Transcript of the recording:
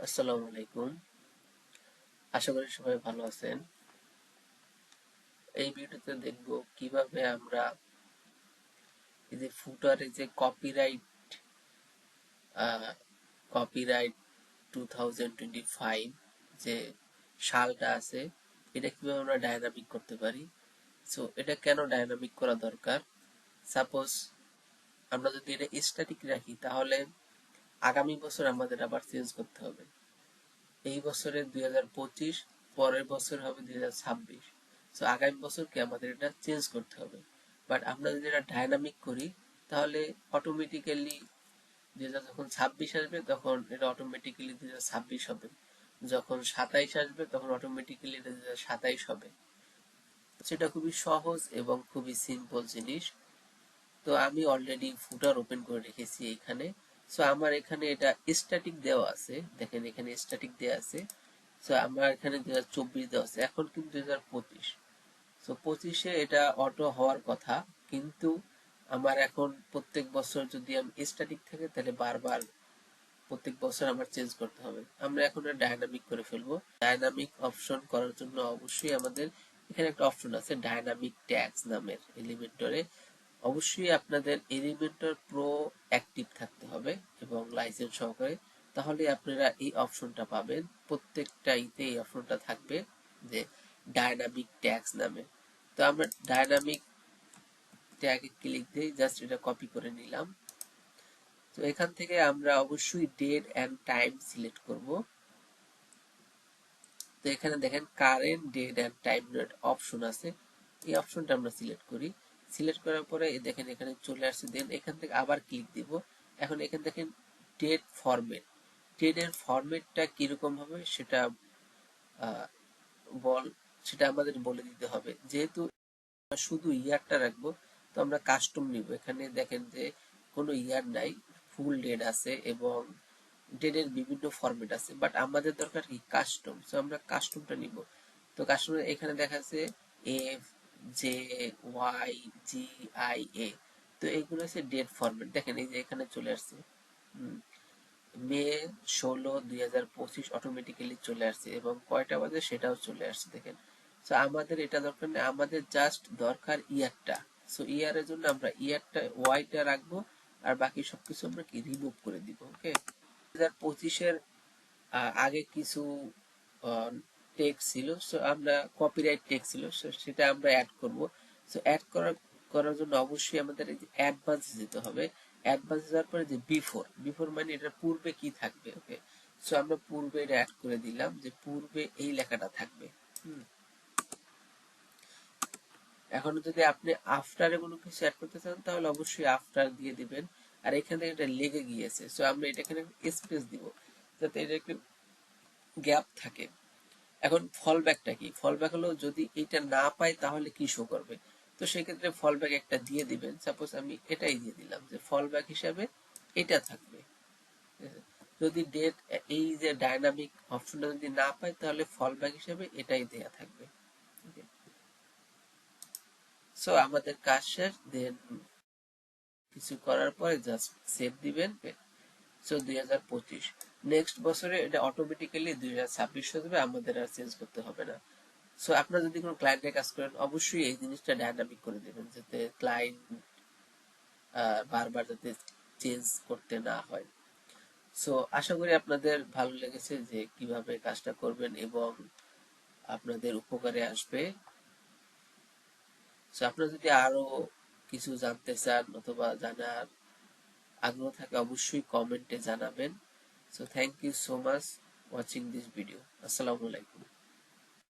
আসসালামু আলাইকুম। আশা করি সবাই ভালো আছেন। এই ভিডিওতে দেখব কিভাবে আমরা এই যে ফুটারে যে কপিরাইট 2025 যে সালটা আছে, এটা কিভাবে আমরা ডায়নামিক করতে পারি। সো এটা কেন ডায়নামিক করা দরকার? সাপোজ আমরা যদি এটা স্ট্যাটিক রাখি তাহলে আগামী বছর আমাদের আবার চেঞ্জ করতে হবে। এই বছরে 2025, পরের বছর হবে 2026। সো আগামী বছরকে আমাদের এটা চেঞ্জ করতে হবে। বাট আমরা যদি এটা ডায়নামিক করি তাহলে অটোমেটিক্যালি 2026 আসবে তখন এটা অটোমেটিক্যালি 2026 হবে, যখন 27 আসবে তখন অটোমেটিক্যালি এটা 2027 হবে। সেটা খুবই সহজ এবং খুবই সিম্পল জিনিস। তো আমি অলরেডি ফুটার ওপেন করে রেখেছি এখানে। সো আমার এখানে এটা স্ট্যাটিক দেওয়া আছে, দেখেন এখানে স্ট্যাটিক দেওয়া আছে। সো আমার এখানে 2024 দেওয়া আছে, এখন কিন্তু 2025। সো 25-এ এটা অটো হওয়ার কথা, কিন্তু আমার এখন প্রত্যেক বছর যদি আমি স্ট্যাটিক থাকে তাহলে বারবার প্রত্যেক বছর আমার চেঞ্জ করতে হবে। আমরা এখন ডায়নামিক করে ফেলবো। ডায়নামিক অপশন করার জন্য অবশ্যই আমাদের এখানে একটা অপশন আছে ডায়নামিক ট্যাগস নামের এলিমেন্টরে। অবশ্যই আপনাদের এলিমেন্টর প্রো অ্যাক্টিভ থাকতে হবে এবং লাইসেন্স সহকারে, তাহলে আপনারা এই অপশনটা পাবেন। প্রত্যেকটাইতে এই অপশনটা থাকবে যে ডায়নামিক ট্যাগস নামে। তো আমরা ডায়নামিক ট্যাগে ক্লিক দিয়ে জাস্ট এটা কপি করে নিলাম। তো এখান থেকে আমরা অবশ্যই ডেট এন্ড টাইম সিলেক্ট করব। তো এখানে দেখেন current date and time option আছে, এই অপশনটা আমরা সিলেক্ট করি। সিলেক্ট করার পরে দেখেন এখানে চলে আসছে, দেন এখান থেকে আবার ক্লিক দিব। এখন এখানে দেখেন ডেট ফরম্যাট, ডেটের ফরম্যাটটা কিরকম হবে সেটা বল সেটা আমাদের বলে দিতে হবে। যেহেতু শুধু ইয়ারটা রাখবো তো আমরা কাস্টম নিব। এখানে দেখেন যে কোনো ইয়ার নাই, ফুল ডেট আছে এবং ডেটের বিভিন্ন ফরম্যাট আছে, বাট আমাদের দরকার কি কাস্টম। সো আমরা কাস্টমটা নিব। তো কাস্টম এখানে দেখা যাচ্ছে F J Y G I A. তো এইগুলো হচ্ছে ডেট ফরম্যাট, দেখেন এই যে এখানে চলে আসছে মে 16, 2025 অটোমেটিক্যালি চলে আসছে এবং কয়টা বাজে সেটাও চলে আসছে দেখেন। সো আমাদের এটা দরকার নেই, আমাদের জাস্ট দরকার ইয়ারটা। সো ইয়ারের জন্য আমরা ইয়ারটা ওয়াইটা রাখবো আর বাকি সবকিছু আমরা কি রিমুভ করে দিব। ওকে, 2025-এর আগে কিছু টেক্সট ছিল, সো আমরা কপিরাইট টেক্সট ছিল, সো সেটা আমরা অ্যাড করব। সো অ্যাড করার জন্য অবশ্যই আমাদের এই যে অ্যাডভান্স যেতে হবে। অ্যাডভান্স যাওয়ার পরে যে বিফোর, বিফোর মানে এটার পূর্বে কি থাকবে। ওকে, সো আমরা পূর্বে এটা অ্যাড করে দিলাম যে পূর্বে এই লেখাটা থাকবে। এখন যদি আপনি আফটারে কোনো কিছু অ্যাড করতে চান তাহলে অবশ্যই আফটার দিয়ে দিবেন। আর এখানে এটা লেগে গিয়েছে, সো আমরা এটা এখানে স্পেস দিব যাতে এটা একটু গ্যাপ থাকে। এখন ফলব্যাকটা কি? ফলব্যাক হলো যদি এটা না পাই তাহলে কি শো করবে। তো সেক্ষেত্রে ফলব্যাক একটা দিয়ে দিবেন। সাপোজ আমি এটাই দিয়ে দিলাম যে ফলব্যাক হিসাবে এটা থাকবে। যদি ডেট এই যে ডায়নামিক অপশনটা যদি না পাই তাহলে ফলব্যাক হিসাবে এটাই দেয়া থাকবে। সো আমাদের কাজ শেষ। দেন কিছু করার পরে জাস্ট সেভ দিবেন। সো 2025 নেক্সট বছরে এটা অটোমেটিক্যালি 2026 হয়ে যাবে, আমাদের আর চেঞ্জ করতে হবে না। সো আপনারা যদি কোনো ক্লায়েন্টের কাজ করেন অবশ্যই এই জিনিসটা ডায়নামিক করে দেবেন যাতে ক্লায়েন্ট বারবার যাতে চেঞ্জ করতে না হয়। সো আশা করি আপনাদের ভালো লেগেছে যে কিভাবে কাজটা করবেন এবং আপনাদের উপকারে আসবে। সো আপনারা যদি আরো কিছু জানতে চান অথবা জানার আগ্রহ থাকে অবশ্যই কমেন্টে জানাবেন। So thank you so much watching this video. আসসালামু আলাইকুম।